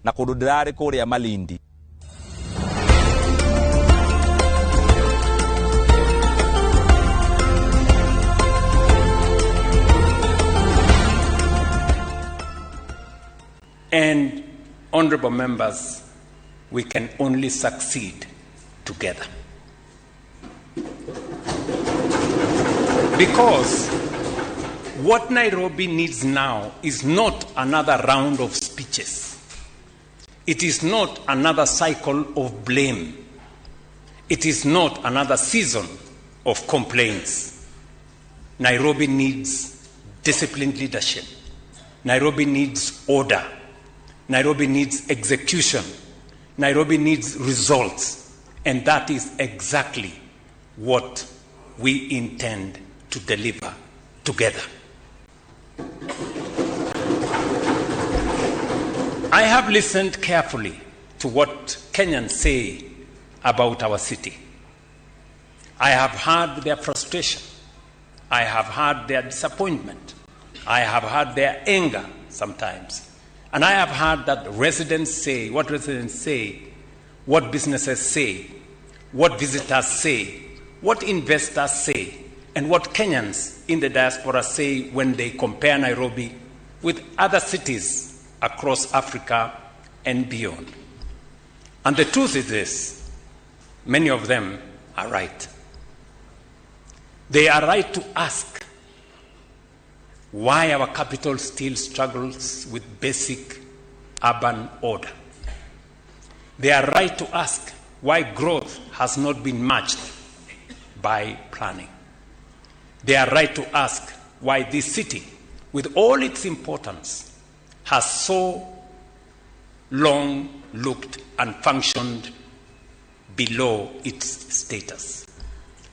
na kundu ndirari kuria Malindi. And honorable members, we can only succeed together. Because what Nairobi needs now is not another round of speeches. It is not another cycle of blame. It is not another season of complaints. Nairobi needs disciplined leadership. Nairobi needs order. Nairobi needs execution. Nairobi needs results. And that is exactly what we intend to deliver together. I have listened carefully to what Kenyans say about our city. I have heard their frustration. I have heard their disappointment. I have heard their anger sometimes. And I have heard that residents say, what businesses say, what visitors say, what investors say, and what Kenyans in the diaspora say when they compare Nairobi with other cities across Africa and beyond. And the truth is this: many of them are right. They are right to ask why our capital still struggles with basic urban order. They are right to ask why growth has not been matched by planning. They are right to ask why this city, with all its importance, has so long looked and functioned below its status.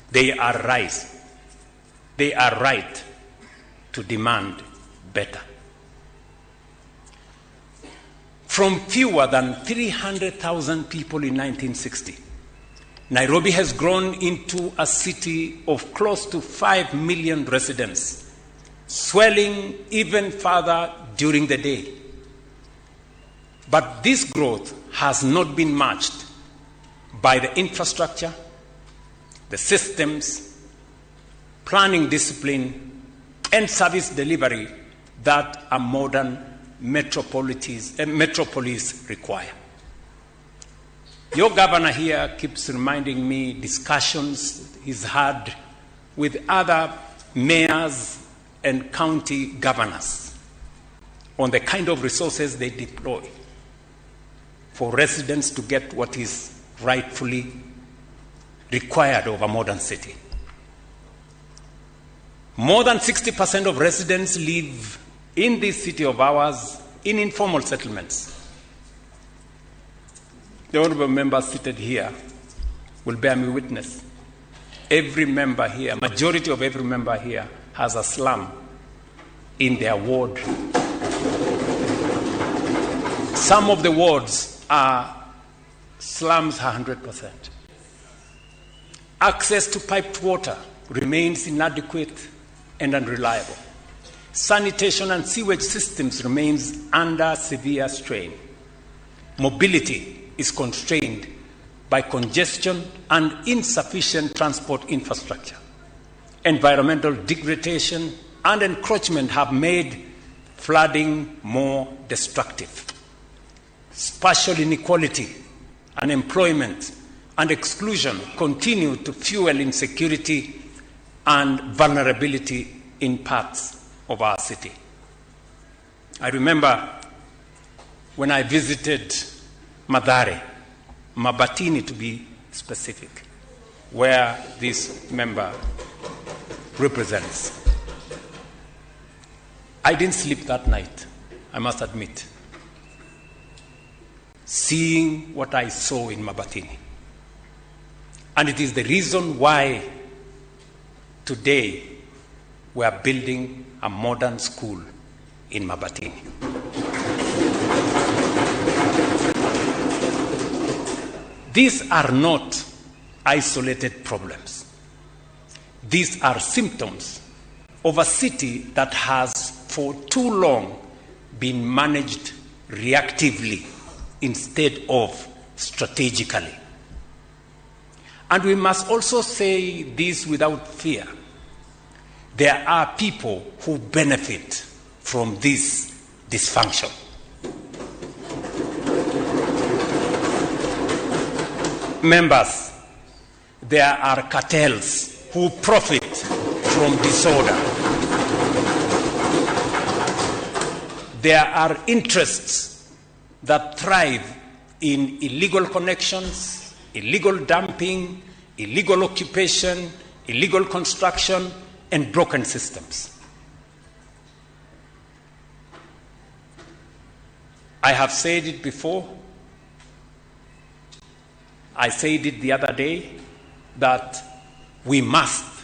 They are right. They are right to demand better. From fewer than 300,000 people in 1960, Nairobi has grown into a city of close to 5 million residents, swelling even further during the day. But this growth has not been matched by the infrastructure, the systems, planning discipline, and service delivery that a modern metropolis require. Your governor here keeps reminding me discussions he's had with other mayors and county governors on the kind of resources they deploy for residents to get what is rightfully required of a modern city. More than 60% of residents live in this city of ours in informal settlements. The honorable members seated here will bear me witness. Every member here, majority of every member here, has a slum in their ward. Some of the wards are slums 100%. Access to piped water remains inadequate and unreliable. Sanitation and sewage systems remains under severe strain. Mobility is constrained by congestion and insufficient transport infrastructure. Environmental degradation and encroachment have made flooding more destructive. Spatial inequality, unemployment, and exclusion continue to fuel insecurity and vulnerability in parts of our city. I remember when I visited Mathare, Mabatini to be specific, where this member represents. I didn't sleep that night, I must admit, seeing what I saw in Mabatini. And it is the reason why today we are building a modern school in Mabatini. These are not isolated problems. These are symptoms of a city that has for too long been managed reactively instead of strategically. And we must also say this without fear. There are people who benefit from this dysfunction. Members, there are cartels who profit from disorder. There are interests that thrive in illegal connections, illegal dumping, illegal occupation, illegal construction, and broken systems. I have said it before. I said it the other day that we must,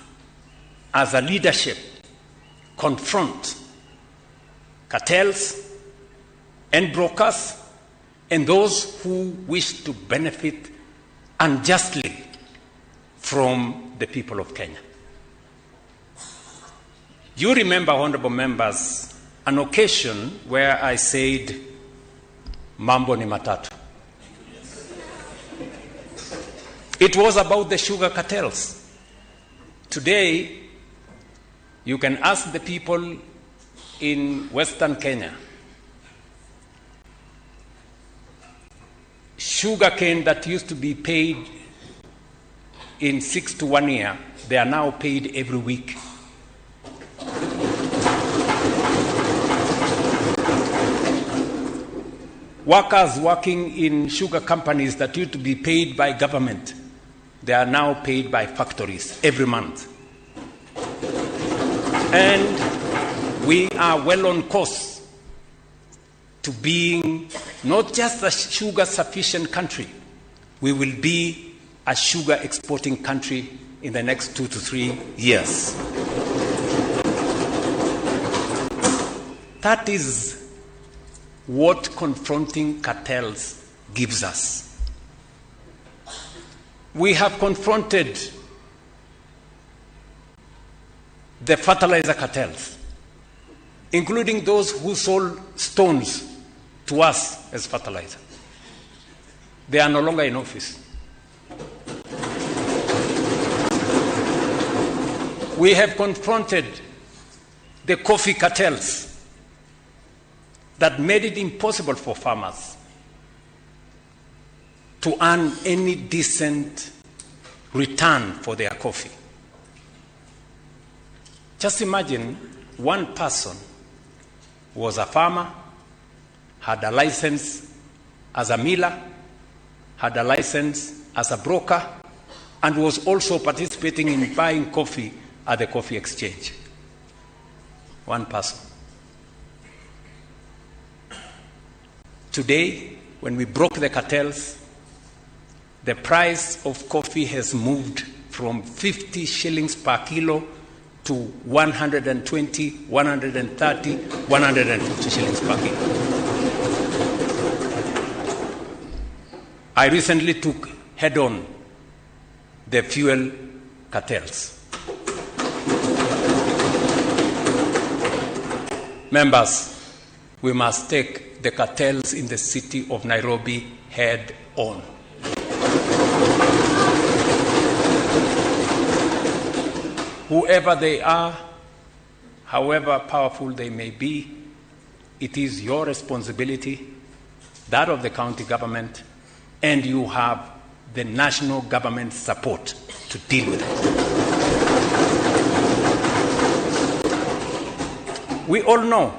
as a leadership, confront cartels and brokers and those who wish to benefit unjustly from the people of Kenya. You remember, honorable members, an occasion where I said, mambo ni matatu. It was about the sugar cartels. Today, you can ask the people in Western Kenya, sugar cane that used to be paid in 6 to 1 year, they are now paid every week. Workers working in sugar companies that used to be paid by government, they are now paid by factories every month. And we are well on course to being not just a sugar sufficient country, we will be a sugar exporting country in the next 2 to 3 years. That is what confronting cartels gives us. We have confronted the fertilizer cartels, including those who sold stones to us as fertilizer. They are no longer in office. We have confronted the coffee cartels that made it impossible for farmers to earn any decent return for their coffee. Just imagine one person was a farmer, had a license as a miller, had a license as a broker, and was also participating in buying coffee at the coffee exchange. One person. Today, when we broke the cartels, the price of coffee has moved from 50 shillings per kilo to 120, 130, 150 shillings per kilo. I recently took head-on the fuel cartels. Members, we must take the cartels in the city of Nairobi head-on. Whoever they are, however powerful they may be, it is your responsibility, that of the county government, and you have the national government support to deal with it. We all know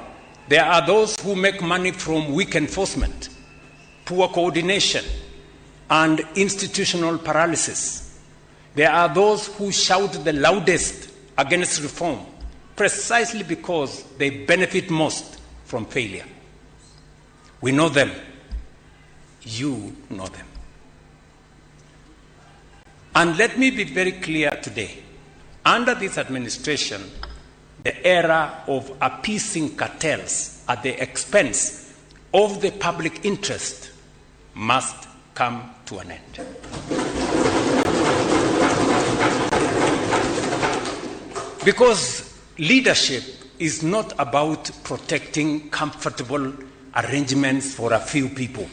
there are those who make money from weak enforcement, poor coordination, and institutional paralysis. There are those who shout the loudest against reform precisely because they benefit most from failure. We know them. You know them. And let me be very clear today. Under this administration, the era of appeasing cartels at the expense of the public interest must come to an end. Because leadership is not about protecting comfortable arrangements for a few people.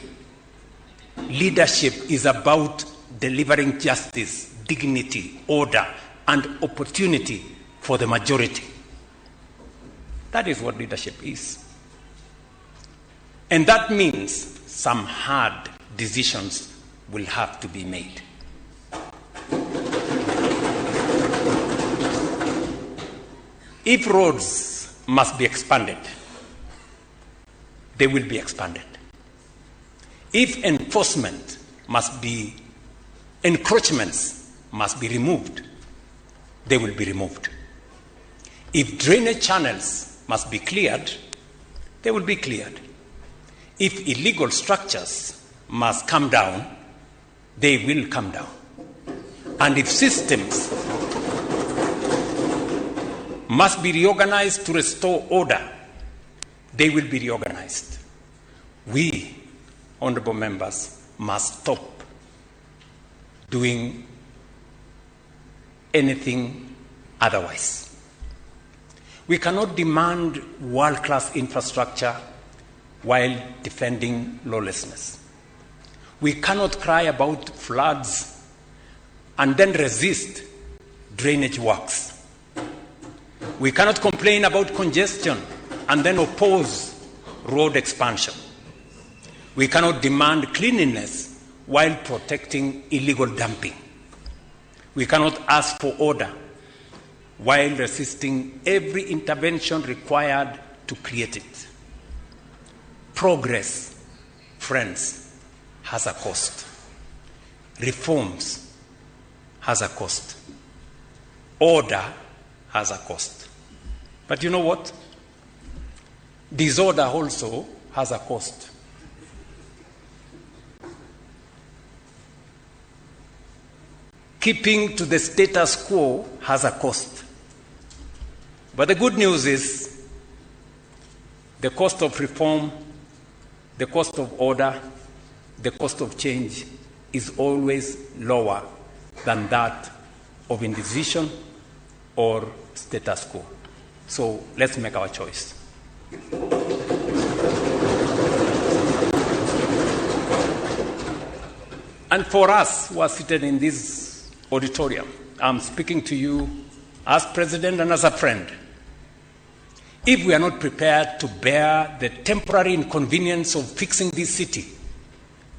Leadership is about delivering justice, dignity, order, and opportunity for the majority. That is what leadership is. And that means some hard decisions will have to be made. If roads must be expanded, they will be expanded. If enforcement must be, encroachments must be removed, they will be removed. If drainage channels must be cleared, they will be cleared. If illegal structures must come down, they will come down. And if systems must be reorganized to restore order, they will be reorganized. We, honorable members, must stop doing anything otherwise. We cannot demand world-class infrastructure while defending lawlessness. We cannot cry about floods and then resist drainage works. We cannot complain about congestion and then oppose road expansion. We cannot demand cleanliness while protecting illegal dumping. We cannot ask for order while resisting every intervention required to create it. Progress, friends, has a cost. Reforms has a cost. Order has a cost. But you know what? Disorder also has a cost. Keeping to the status quo has a cost. But the good news is the cost of reform, the cost of order, the cost of change is always lower than that of indecision or status quo. So let's make our choice. And for us who are seated in this auditorium, I'm speaking to you as president and as a friend. If we are not prepared to bear the temporary inconvenience of fixing this city,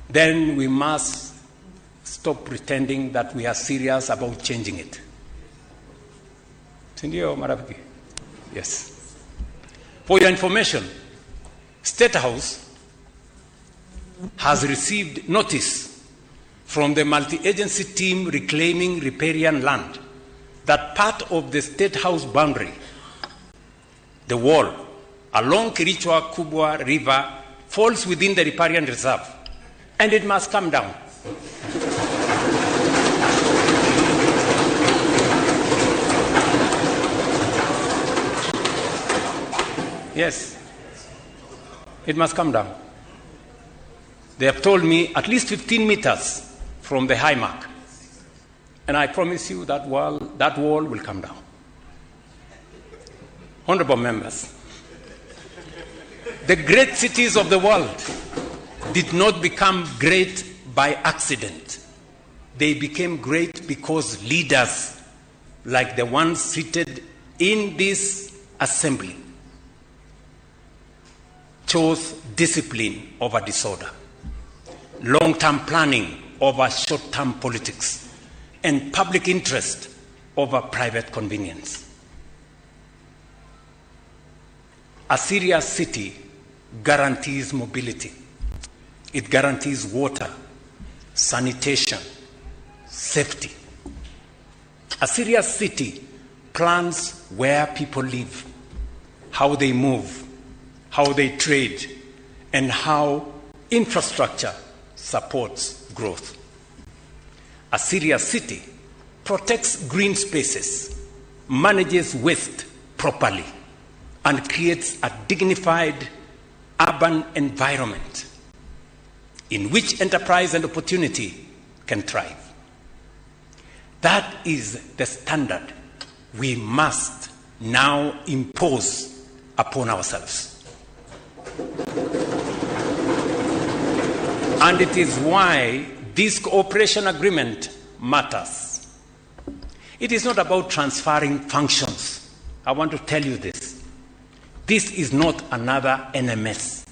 then we must stop pretending that we are serious about changing it. Sindio, marafiki? Yes. For your information, State House has received notice from the multi-agency team reclaiming riparian land that part of the State House boundary, the wall along Kirichwa Kubwa River, falls within the riparian reserve, and it must come down. Yes, it must come down. They have told me at least 15 meters from the high mark. And I promise you that wall will come down. Honorable members, the great cities of the world did not become great by accident. They became great because leaders like the ones seated in this assembly chose discipline over disorder, long-term planning over short-term politics, and public interest over private convenience. A serious city guarantees mobility. It guarantees water, sanitation, safety. A serious city plans where people live, how they move, how they trade, and how infrastructure supports growth. A serious city protects green spaces, manages waste properly, and creates a dignified urban environment in which enterprise and opportunity can thrive. That is the standard we must now impose upon ourselves. And it is why this cooperation agreement matters. It is not about transferring functions. I want to tell you this. This is not another NMS.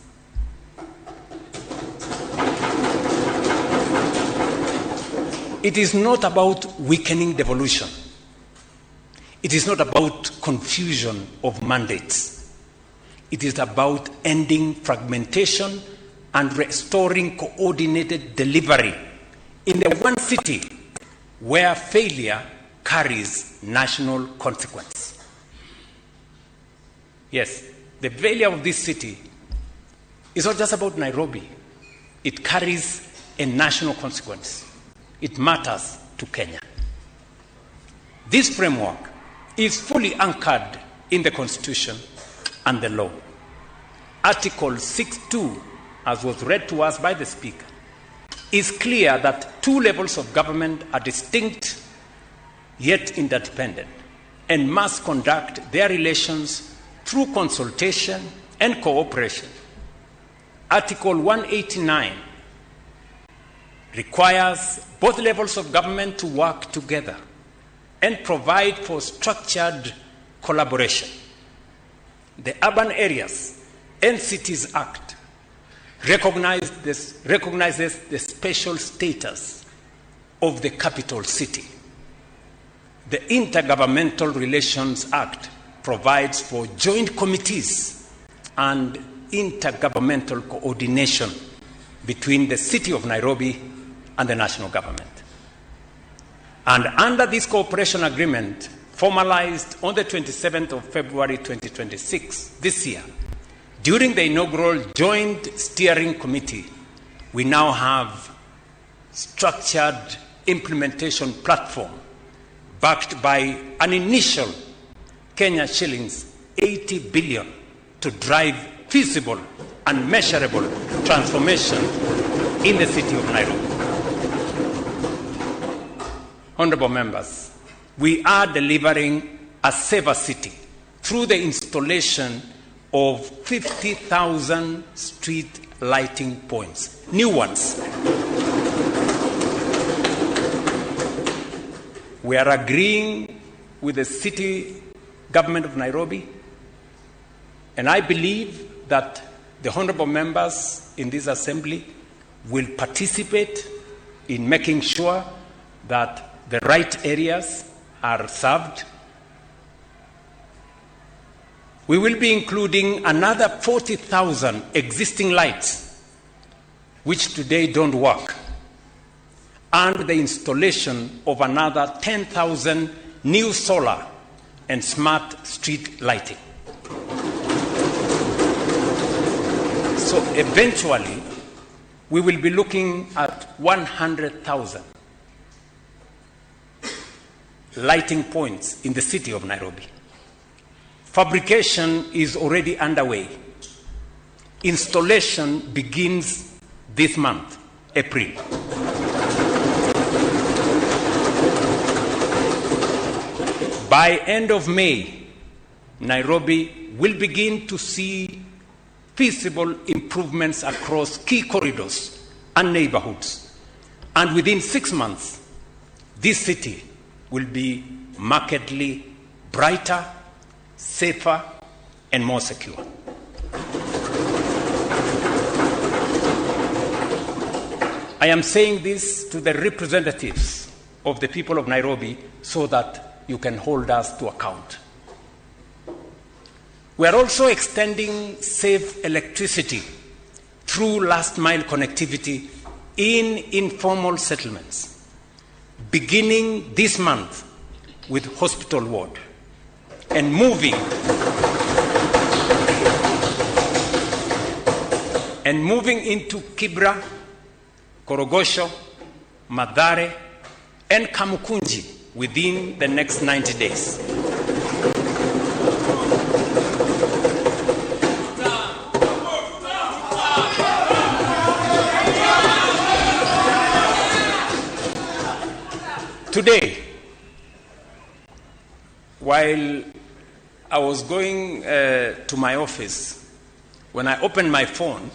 It is not about weakening devolution. It is not about confusion of mandates. It is about ending fragmentation and restoring coordinated delivery in the one city where failure carries national consequence. Yes, the failure of this city is not just about Nairobi. It carries a national consequence. It matters to Kenya. This framework is fully anchored in the Constitution and the law. Article 6.2, as was read to us by the Speaker, is clear that two levels of government are distinct yet interdependent and must conduct their relations through consultation and cooperation. Article 189 requires both levels of government to work together and provide for structured collaboration. The Urban Areas and Cities Act recognizes the special status of the capital city. The Intergovernmental Relations Act provides for joint committees and intergovernmental coordination between the city of Nairobi and the national government. And under this cooperation agreement, formalized on the 27th of February 2026, this year, during the inaugural Joint Steering Committee, we now have structured implementation platform backed by an initial Kenya shillings 80 billion to drive feasible and measurable transformation in the city of Nairobi. Honorable members, we are delivering a safer city through the installation of 50,000 street lighting points, new ones. We are agreeing with the city government of Nairobi, and I believe that the honorable members in this assembly will participate in making sure that the right areas are served. We will be including another 40,000 existing lights, which today don't work, and the installation of another 10,000 new solar and smart street lighting. So eventually, we will be looking at 100,000 lighting points in the city of Nairobi. Fabrication is already underway. Installation begins this month, April. By end of May, Nairobi will begin to see feasible improvements across key corridors and neighborhoods. And within 6 months, this city will be markedly brighter, safer, and more secure. I am saying this to the representatives of the people of Nairobi so that you can hold us to account. We are also extending safe electricity through last-mile connectivity in informal settlements, beginning this month with Hospital Ward, and moving into Kibra, Korogosho, Mathare, and Kamukunji within the next 90 days. Today, while I was going to my office, when I opened my phone,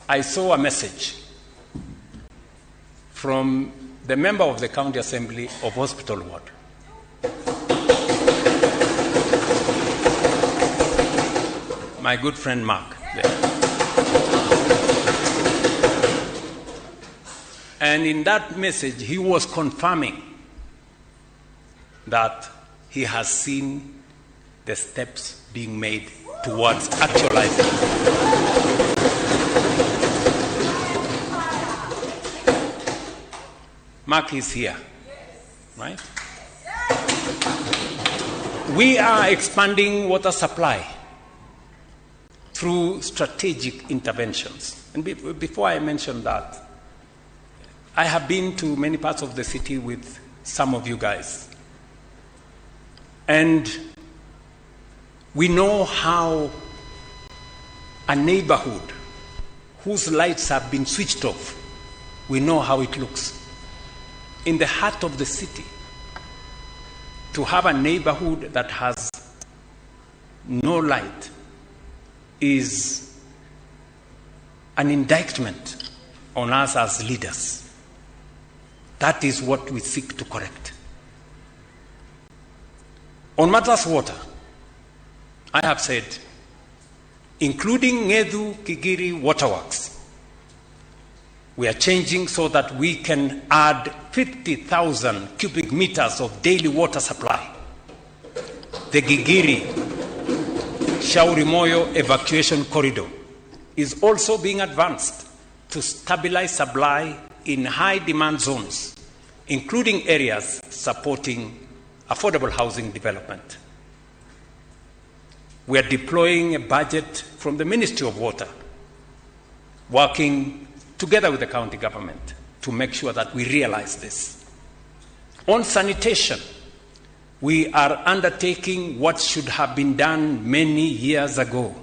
I saw a message from the member of the County Assembly of Hospital Ward. My good friend Mark there. And in that message, he was confirming that he has seen the steps being made towards actualizing. Mark is here, right? We are expanding water supply through strategic interventions. And before I mention that, I have been to many parts of the city with some of you guys. And we know how a neighborhood whose lights have been switched off, we know how it looks. In the heart of the city, to have a neighborhood that has no light is an indictment on us as leaders. That is what we seek to correct. On matters water, I have said, including Ngedu Kigiri Waterworks, we are changing so that we can add 50,000 cubic meters of daily water supply. The Gigiri Shauri-Moyo evacuation corridor is also being advanced to stabilize supply in high demand zones, including areas supporting affordable housing development. We are deploying a budget from the Ministry of Water, working together with the county government to make sure that we realize this. On sanitation, we are undertaking what should have been done many years ago.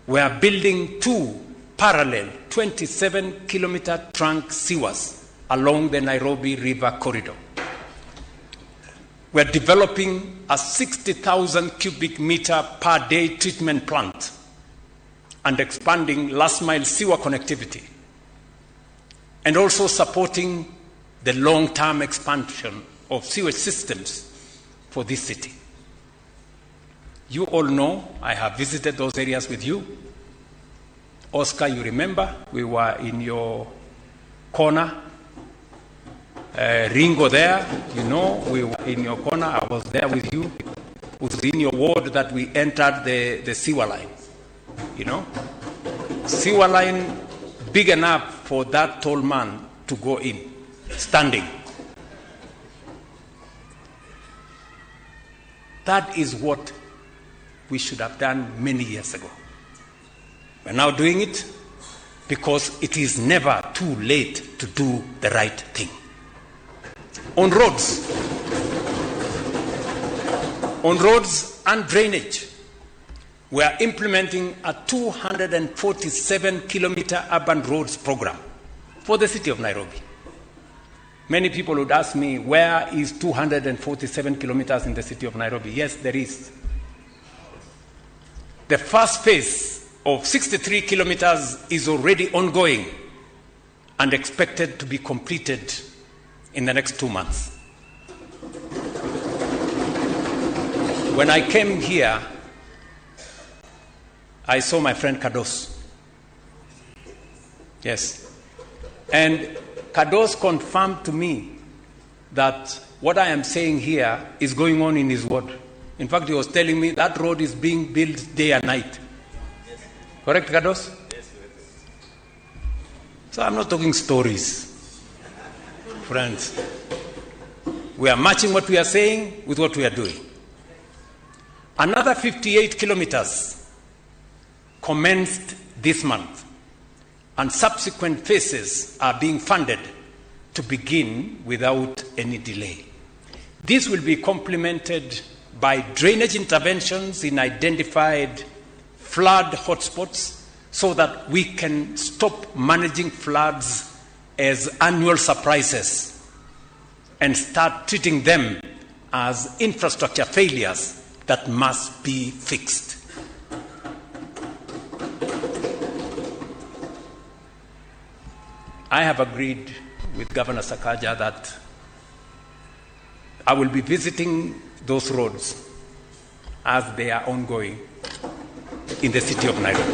We are building 2 parallel 27-kilometer trunk sewers along the Nairobi River corridor. We are developing a 60,000 cubic meter per day treatment plant and expanding last-mile sewer connectivity, and also supporting the long-term expansion of sewage systems for this city. You all know I have visited those areas with you. Oscar, you remember, we were in your corner. Ringo there, you know, we were in your corner. I was there with you. It was in your ward that we entered the sewer line. You know, sewer line big enough for that tall man to go in, standing. That is what we should have done many years ago. We're now doing it because it is never too late to do the right thing. On roads and drainage, we are implementing a 247-kilometer urban roads program for the city of Nairobi. Many people would ask me, where is 247 kilometers in the city of Nairobi? Yes, there is. The first phase of 63 kilometers is already ongoing and expected to be completed in the next 2 months. When I came here, I saw my friend Kados. Yes. And Kados confirmed to me that what I am saying here is going on in his ward. In fact, he was telling me that road is being built day and night. Yes. Correct, Kados? Yes. So I'm not talking stories, friends. We are matching what we are saying with what we are doing. Another 58 kilometers commenced this month, and subsequent phases are being funded to begin without any delay. This will be complemented by drainage interventions in identified flood hotspots so that we can stop managing floods as annual surprises and start treating them as infrastructure failures that must be fixed. I have agreed with Governor Sakaja that I will be visiting those roads as they are ongoing in the city of Nairobi.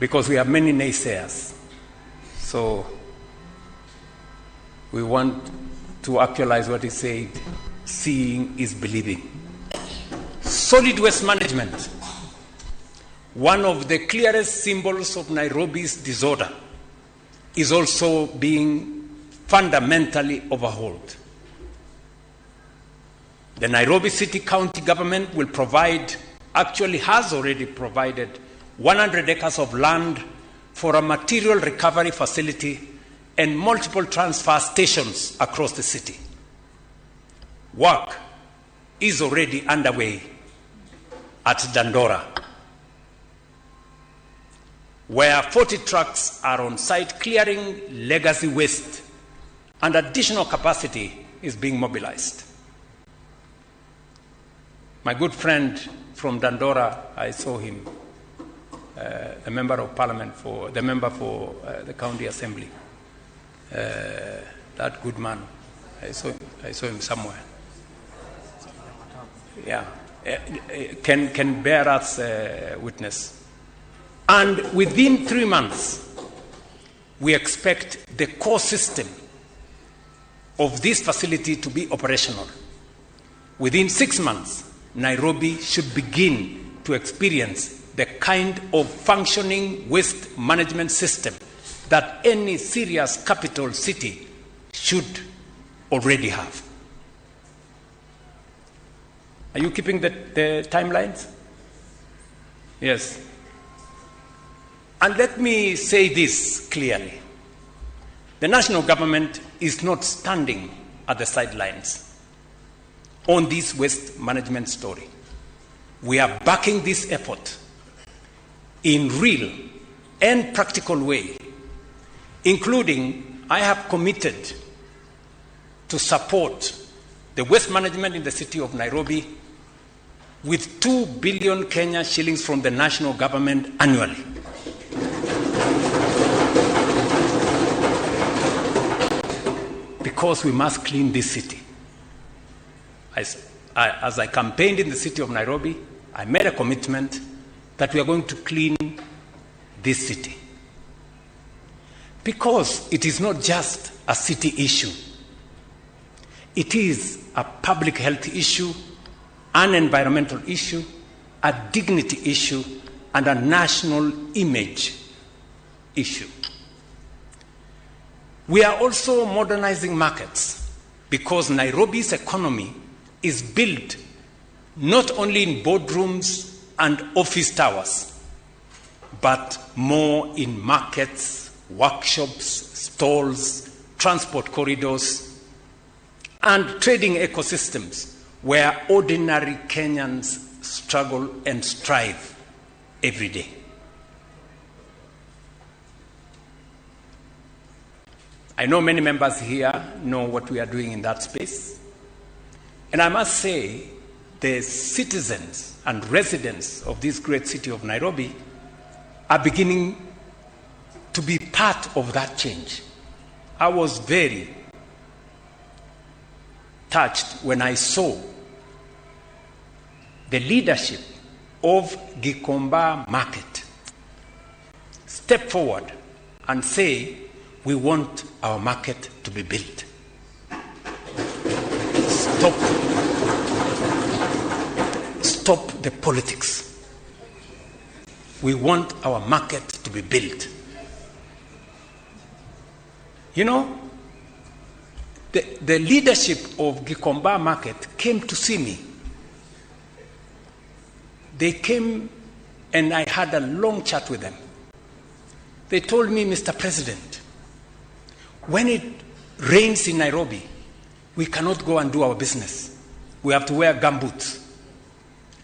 Because we have many naysayers. So we want to actualize what he said, seeing is believing. Solid waste management, one of the clearest symbols of Nairobi's disorder, is also being fundamentally overhauled. The Nairobi City County government will provide, actually has already provided, 100 acres of land for a material recovery facility and multiple transfer stations across the city. Work is already underway at Dandora, where 40 trucks are on site clearing legacy waste, and additional capacity is being mobilized. My good friend from Dandora, I saw him, the member of parliament for the county assembly. That good man, I saw him somewhere. Yeah, can bear us witness. And within 3 months, we expect the core system of this facility to be operational. Within 6 months, Nairobi should begin to experience the kind of functioning waste management system that any serious capital city should already have. Are you keeping the timelines? Yes. And let me say this clearly. The national government is not standing at the sidelines on this waste management story. We are backing this effort in real and practical way, including I have committed to support the waste management in the city of Nairobi with 2 billion Kenya shillings from the national government annually. Because we must clean this city. As I campaigned in the city of Nairobi, I made a commitment that we are going to clean this city. Because it is not just a city issue. It is a public health issue, an environmental issue, a dignity issue, and a national image issue. We are also modernizing markets because Nairobi's economy is built not only in boardrooms and office towers, but more in markets, workshops, stalls, transport corridors, and trading ecosystems where ordinary Kenyans struggle and strive every day. I know many members here know what we are doing in that space. And I must say, the citizens and residents of this great city of Nairobi are beginning to be part of that change. I was very touched when I saw the leadership of Gikomba Market step forward and say, we want our market to be built. Stop the politics. We want our market to be built. You know, the leadership of Gikomba Market came to see me. They came and I had a long chat with them. They told me, Mr. President, when it rains in Nairobi, we cannot go and do our business. We have to wear gumboots.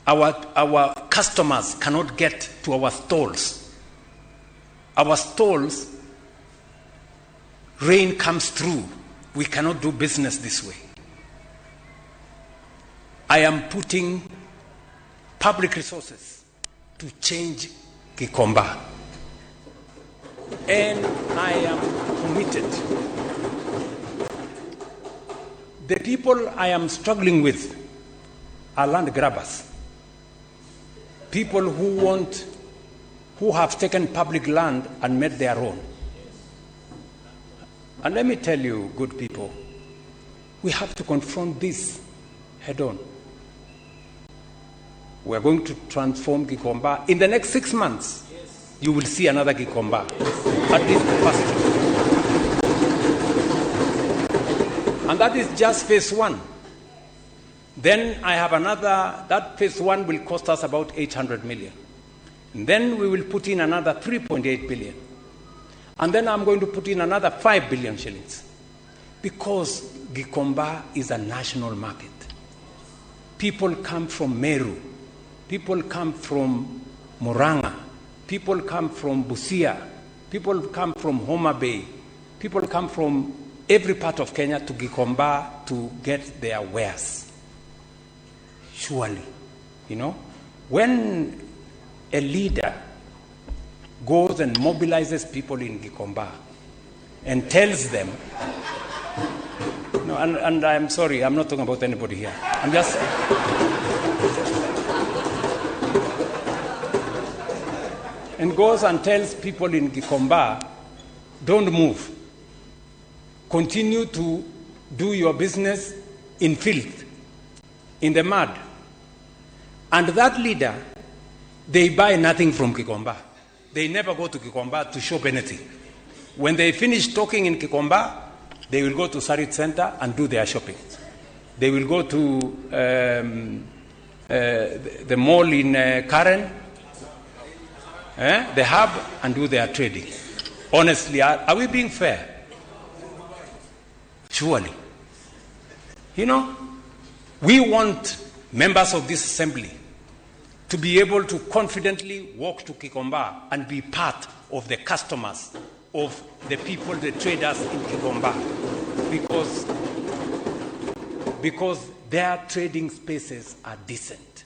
Our customers cannot get to our stalls. Our stalls, rain comes through. We cannot do business this way. I am putting public resources to change Gikomba. And I am committed. The people I am struggling with are land grabbers. People who have taken public land and made their own. And let me tell you, good people, we have to confront this head on. We are going to transform Gikomba. In the next 6 months, you will see another Gikomba at this capacity. And that is just phase one. Then I have another, that phase one will cost us about 800 million. And then we will put in another 3.8 billion. And then I'm going to put in another 5 billion shillings. Because Gikomba is a national market. People come from Meru. People come from Murang'a. People come from Busia. People come from Homa Bay. People come from every part of Kenya to Gikomba to get their wares. Surely, when a leader goes and mobilizes people in Gikomba and tells them, and I'm sorry, I'm not talking about anybody here. I'm just and goes and tells people in Gikomba, don't move. Continue to do your business in filth, in the mud. And that leader, they buy nothing from Gikomba. They never go to Gikomba to shop anything. When they finish talking in Gikomba, they will go to Sarit Center and do their shopping. They will go to the mall in Karen, the hub, and do their trading. Honestly, are we being fair? Surely. We want members of this assembly to be able to confidently walk to Gikomba and be part of the customers of the people, the traders in Gikomba, because their trading spaces are decent.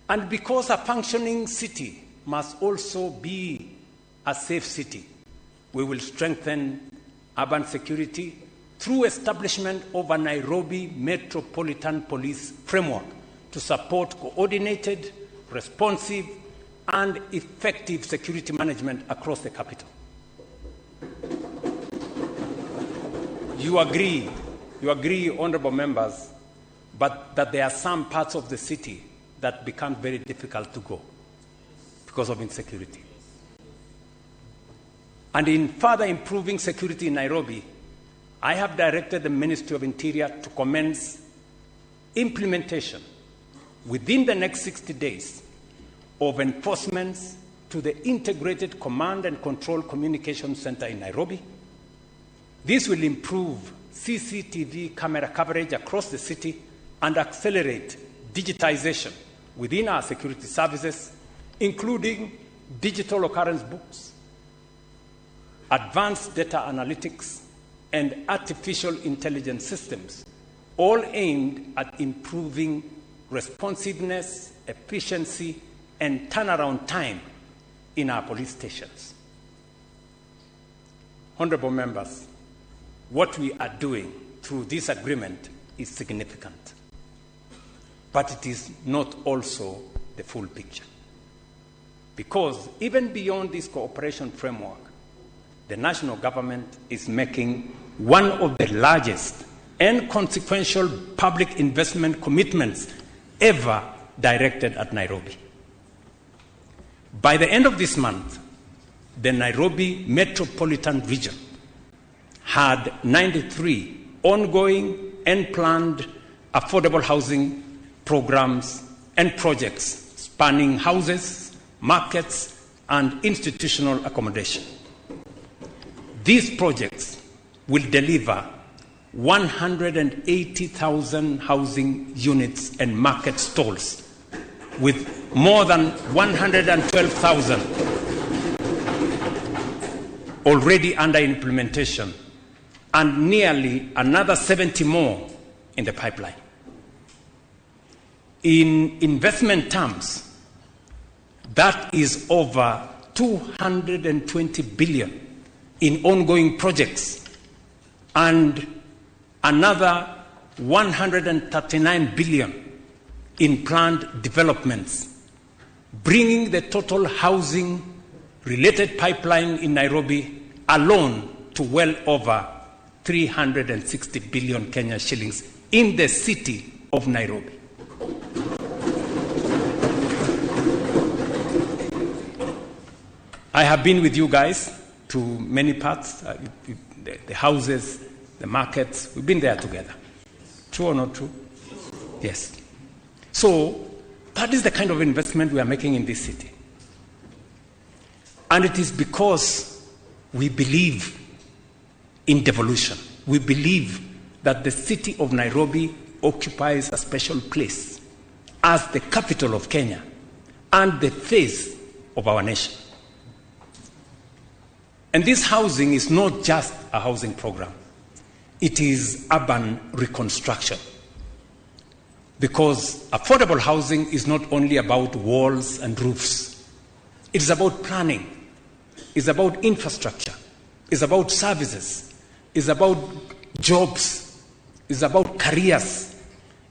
And because a functioning city must also be a safe city, we will strengthen urban security through establishment of a Nairobi Metropolitan Police framework to support coordinated, responsive, and effective security management across the capital. You agree, honorable members, but that there are some parts of the city that become very difficult to go because of insecurity. And in further improving security in Nairobi, I have directed the Ministry of Interior to commence implementation within the next 60 days of enforcements to the Integrated Command and Control Communication Center in Nairobi. This will improve CCTV camera coverage across the city and accelerate digitization within our security services, including digital occurrence books, advanced data analytics, and artificial intelligence systems, all aimed at improving responsiveness, efficiency, and turnaround time in our police stations. Honorable members, what we are doing through this agreement is significant, but it is not also the full picture. Because even beyond this cooperation framework, the national government is making one of the largest and consequential public investment commitments ever directed at Nairobi. By the end of this month, the Nairobi metropolitan region had 93 ongoing and planned affordable housing programs and projects spanning houses, markets, and institutional accommodation. These projects will deliver 180,000 housing units and market stalls, with more than 112,000 already under implementation, and nearly another 70 more in the pipeline. In investment terms, that is over 220 billion in ongoing projects and another 139 billion in planned developments, bringing the total housing-related pipeline in Nairobi alone to well over 360 billion Kenya shillings in the city of Nairobi. I have been with you guys to many parts, the houses, the markets. We've been there together. True or not true? Yes. So that is the kind of investment we are making in this city. And it is because we believe in devolution. We believe that the city of Nairobi occupies a special place as the capital of Kenya and the face of our nation. And this housing is not just a housing program. It is urban reconstruction. Because affordable housing is not only about walls and roofs. It is about planning. It's about infrastructure. It's about services. It's about jobs. It's about careers.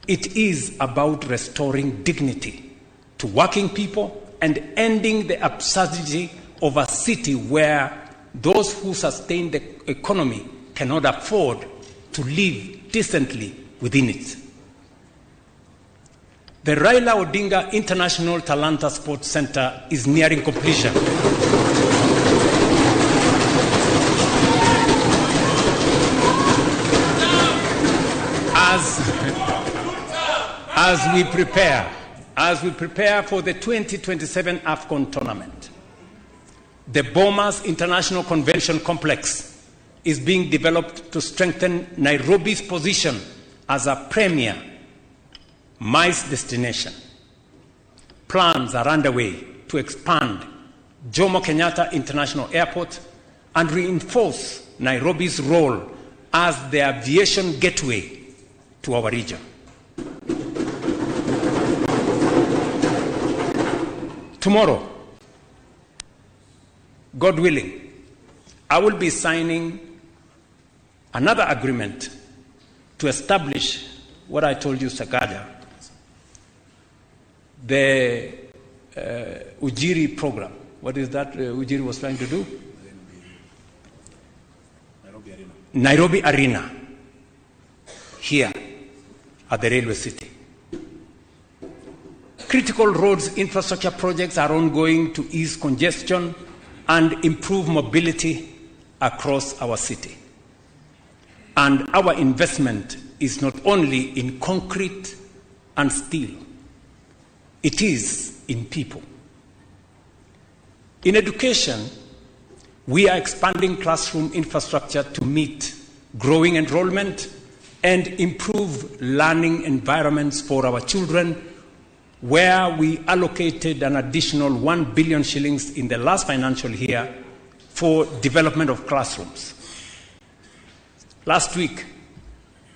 It is about restoring dignity to working people and ending the absurdity of a city where those who sustain the economy cannot afford to live decently within it. The Raila Odinga International Talanta Sports Center is nearing completion. As we prepare for the 2027 AFCON tournament, the Bomas International Convention Complex is being developed to strengthen Nairobi's position as a premier MICE destination. Plans are underway to expand Jomo Kenyatta International Airport and reinforce Nairobi's role as the aviation gateway to our region. Tomorrow, God willing, I will be signing another agreement to establish what I told you, Sakaja, the Ujiri program. What is that Ujiri was trying to do? Nairobi Arena, here at the railway city. Critical roads infrastructure projects are ongoing to ease congestion and improve mobility across our city. And our investment is not only in concrete and steel, it is in people. In education, we are expanding classroom infrastructure to meet growing enrollment and improve learning environments for our children, where we allocated an additional 1 billion shillings in the last financial year for development of classrooms. Last week,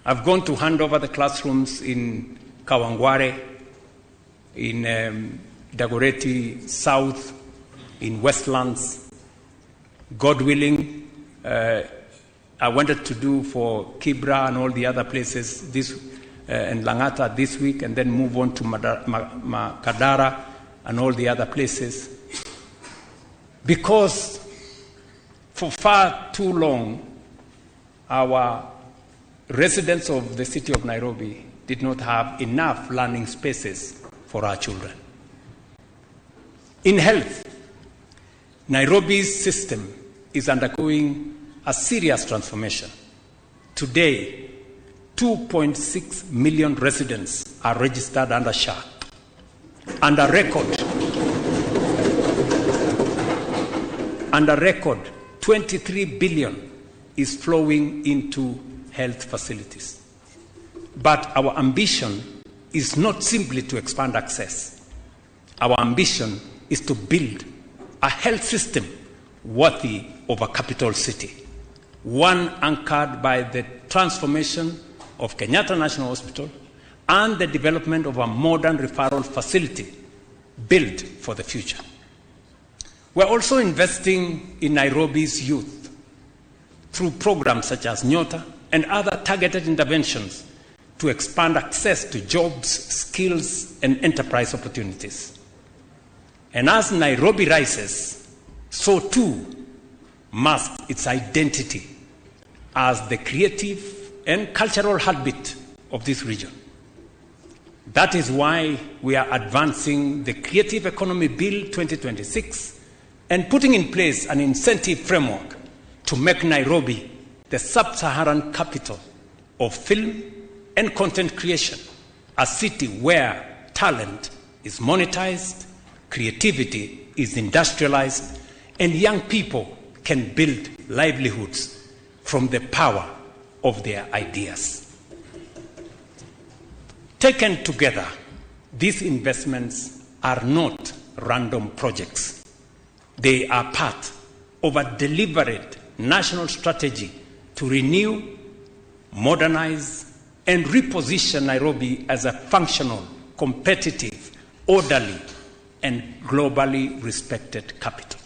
I've gone to hand over the classrooms in Kawangware, in Dagoretti South, in Westlands. God willing, I wanted to do for Kibra and all the other places and Langata this week, and then move on to Makadara and all the other places. Because for far too long, our residents of the city of Nairobi did not have enough learning spaces for our children. In health, Nairobi's system is undergoing a serious transformation. Today, 2.6 million residents are registered under SHA, and a record 23 billion is flowing into health facilities. But our ambition is not simply to expand access. Our ambition is to build a health system worthy of a capital city, one anchored by the transformation of Kenyatta National Hospital and the development of a modern referral facility built for the future. We're also investing in Nairobi's youth through programs such as Nyota and other targeted interventions to expand access to jobs, skills, and enterprise opportunities. And as Nairobi rises, so too must its identity as the creative and cultural heartbeat of this region. That is why we are advancing the Creative Economy Bill 2026 and putting in place an incentive framework to make Nairobi the sub-Saharan capital of film and content creation, a city where talent is monetized, creativity is industrialized, and young people can build livelihoods from the power of their ideas. Taken together, these investments are not random projects. They are part of a deliberate national strategy to renew, modernize, and reposition Nairobi as a functional, competitive, orderly, and globally respected capital.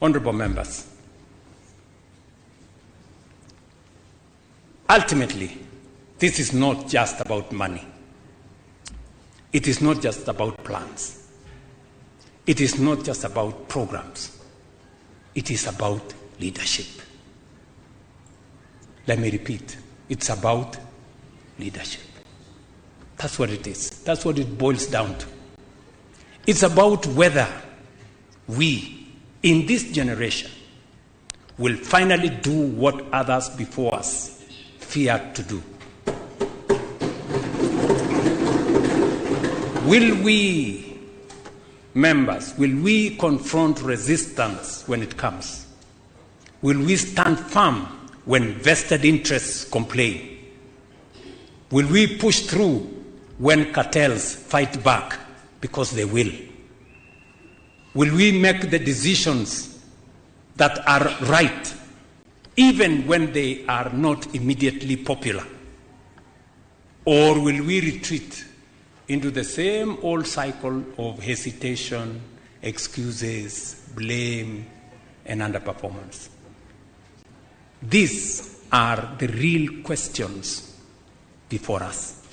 Honorable members, ultimately, this is not just about money. It is not just about plans. It is not just about programs. It is about leadership. Let me repeat, it's about leadership. That's what it is. That's what it boils down to. It's about whether we, in this generation, will finally do what others before us feared to do. Will we, members, will we confront resistance when it comes? Will we stand firm when vested interests complain? Will we push through when cartels fight back? Because they will. Will we make the decisions that are right, even when they are not immediately popular? Or will we retreat into the same old cycle of hesitation, excuses, blame, and underperformance? These are the real questions before us.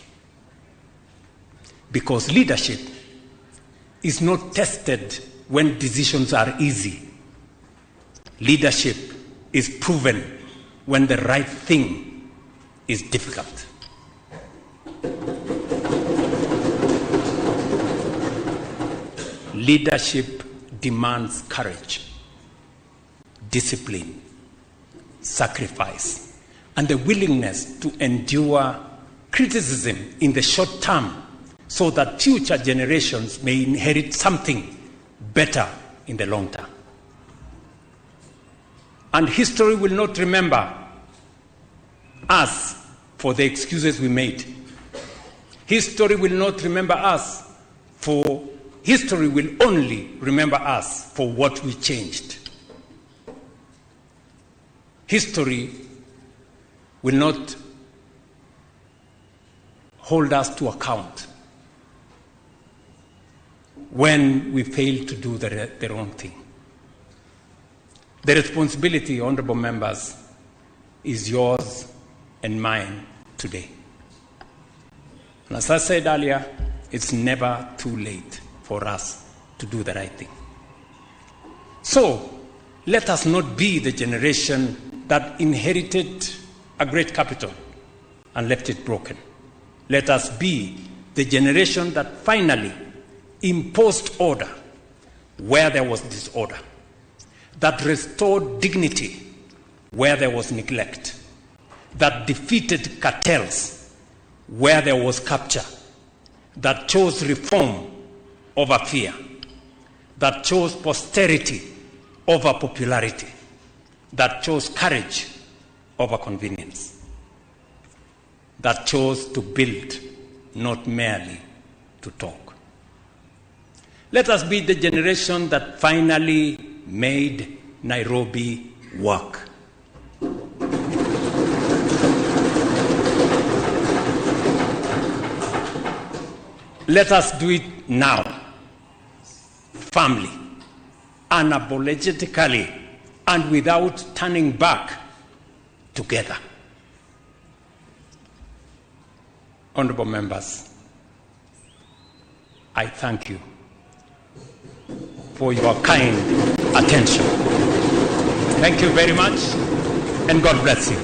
Because leadership is not tested when decisions are easy. Leadership is proven when the right thing is difficult. Leadership demands courage, discipline, sacrifice, and the willingness to endure criticism in the short term so that future generations may inherit something better in the long term. And history will not remember us for the excuses we made. History will not remember us for History will only remember us for what we changed. History will not hold us to account when we fail to do the wrong thing. The responsibility, honorable members, is yours and mine today. And as I said earlier, it's never too late for us to do the right thing. So, let us not be the generation that inherited a great capital and left it broken. Let us be the generation that finally imposed order where there was disorder, that restored dignity where there was neglect, that defeated cartels where there was capture, that chose reform over fear, that chose posterity over popularity, that chose courage over convenience, that chose to build, not merely to talk. Let us be the generation that finally made Nairobi work. Let us do it now, firmly, unapologetically, and without turning back, together. Honorable members, I thank you for your kind attention. Thank you very much, and God bless you.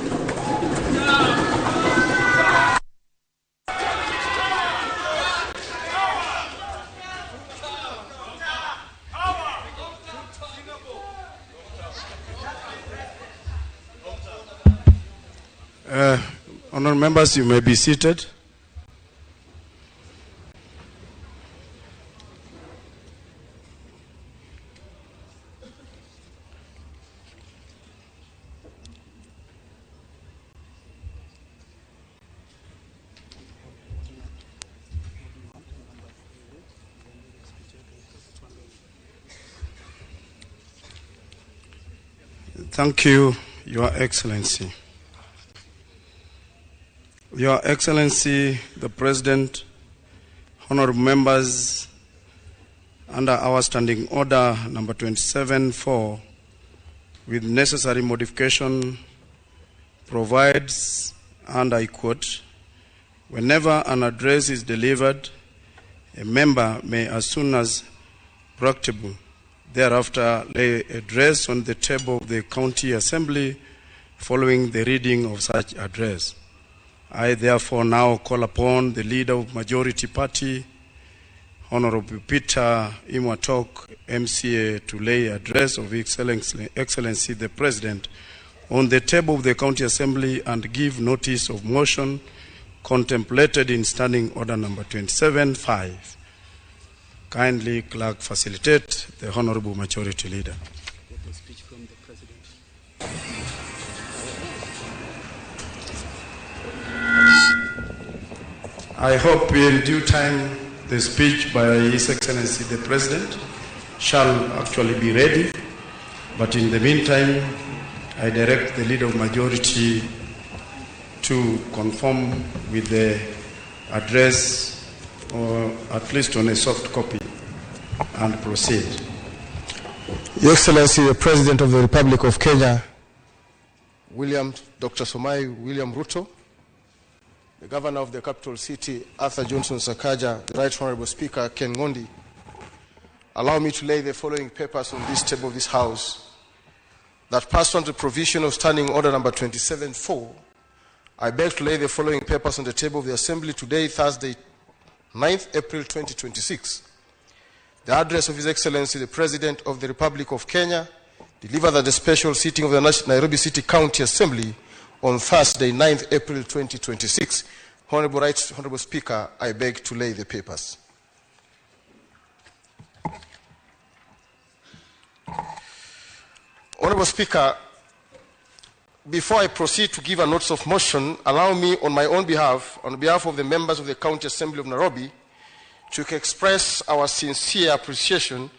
Honourable members, you may be seated. Thank you, Your Excellency. Your Excellency, the President, honorable members, under our standing order number 27-4, with necessary modification, provides, and I quote, whenever an address is delivered, a member may, as soon as practicable, thereafter lay a address on the table of the County Assembly following the reading of such address. I therefore now call upon the Leader of Majority Party, Honorable Peter Imwatok, MCA, to lay address of Excellency the President on the table of the County Assembly and give notice of motion contemplated in Standing Order number 27-5. Kindly, Clerk, facilitate the Honorable Majority Leader. Get a speech from the President. I hope in due time the speech by His Excellency the President shall actually be ready, but in the meantime I direct the Leader of Majority to conform with the address, or at least on a soft copy, and proceed. Your Excellency, the President of the Republic of Kenya, Dr. Somai William Ruto, the Governor of the Capital City, Arthur Johnson Sakaja, the Right Honorable Speaker, Ken Ngondi, allow me to lay the following papers on this table of this House, that pursuant to provision of Standing Order number 27-4, I beg to lay the following papers on the table of the Assembly today, Thursday, 9th April 2026. The address of His Excellency the President of the Republic of Kenya, delivered at the special sitting of the Nairobi City County Assembly on Thursday, 9th April 2026. Honorable Right Honorable Speaker, I beg to lay the papers. Honorable Speaker, before I proceed to give a notice of motion, allow me on my own behalf, on behalf of the members of the County Assembly of Nairobi, to express our sincere appreciation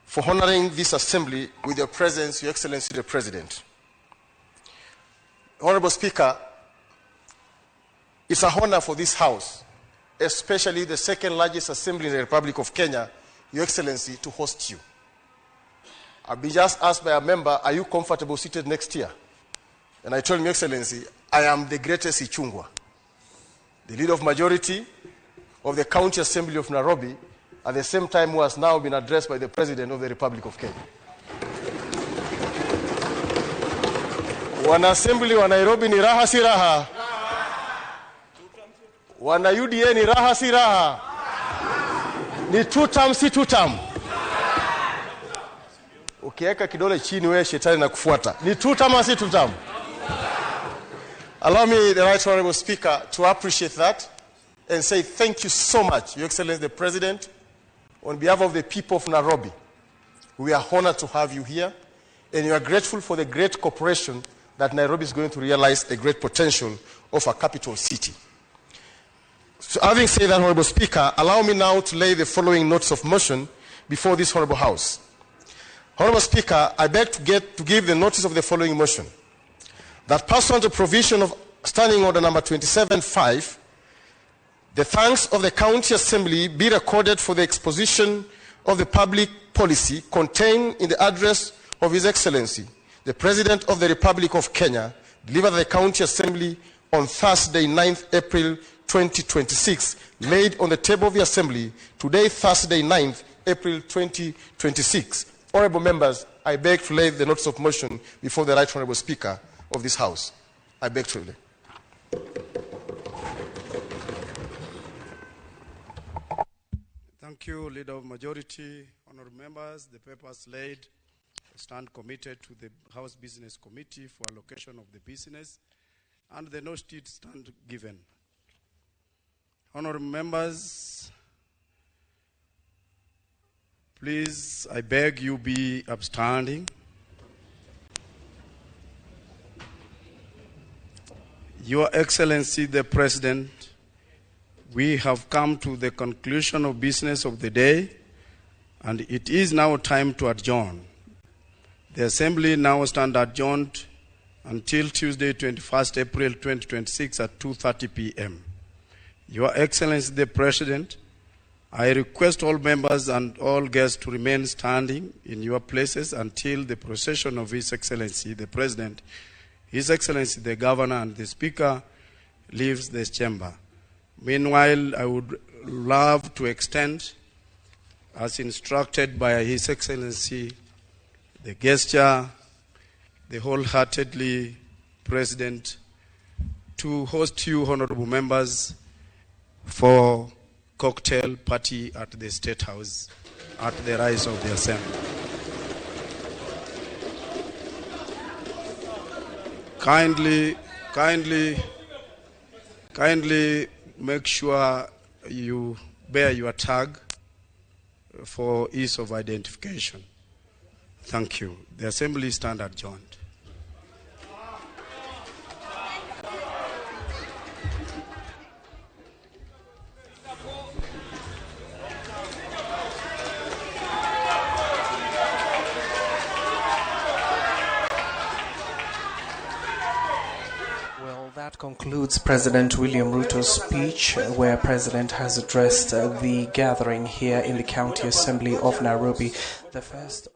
for honoring this assembly with your presence, Your Excellency the President. Honorable Speaker, it's an honor for this House, especially the second largest assembly in the Republic of Kenya, Your Excellency, to host you. I've been just asked by a member, are you comfortable seated next here? And I told him, Your Excellency, I am the greatest Ichungwa, the Leader of Majority of the County Assembly of Nairobi, at the same time who has now been addressed by the President of the Republic of Kenya. Wana Assembly wa Nairobi ni raha si raha? Wana UDA ni raha si raha? Ni two-term si two-term? Ukiweka kidole chini wewe shetani na kufuata. Ni two-term si two-term? Allow me, the Right Honorable Speaker, to appreciate that and say thank you so much, Your Excellency the President. On behalf of the people of Nairobi, we are honored to have you here, and we are grateful for the great cooperation that Nairobi is going to realize the great potential of a capital city. So having said that, Honorable Speaker, allow me now to lay the following notes of motion before this Honorable House. Honorable Speaker, I beg to give the notice of the following motion, that pursuant to provision of Standing Order number 27-5, The thanks of the County Assembly be recorded for the exposition of the public policy contained in the address of His Excellency, the President of the Republic of Kenya, delivered at the County Assembly on Thursday, 9th April 2026, laid on the table of the Assembly today, Thursday, 9th April 2026. Honorable members, I beg to lay the notice of motion before the Right Honorable Speaker of this House. I beg to lay. Thank you, Leader of Majority. Honorable members, the papers laid stand committed to the House Business Committee for allocation of the business, and the notice stand given. Honorable members, please, I beg you be upstanding. Your Excellency the President, we have come to the conclusion of business of the day, and it is now time to adjourn. The Assembly now stands adjourned until Tuesday, 21st April 2026 at 2:30 p.m. Your Excellency the President, I request all members and all guests to remain standing in your places until the procession of His Excellency the President, His Excellency the Governor, and the Speaker leaves this chamber. Meanwhile, I would love to extend, as instructed by His Excellency the gesture, the wholeheartedly President, to host you, honorable members, for cocktail party at the State House at the rise of the Assembly. Kindly make sure you bear your tag for ease of identification. Thank you. The Assembly stands adjourned. That concludes President William Ruto's speech, where President has addressed the gathering here in the County Assembly of Nairobi. The first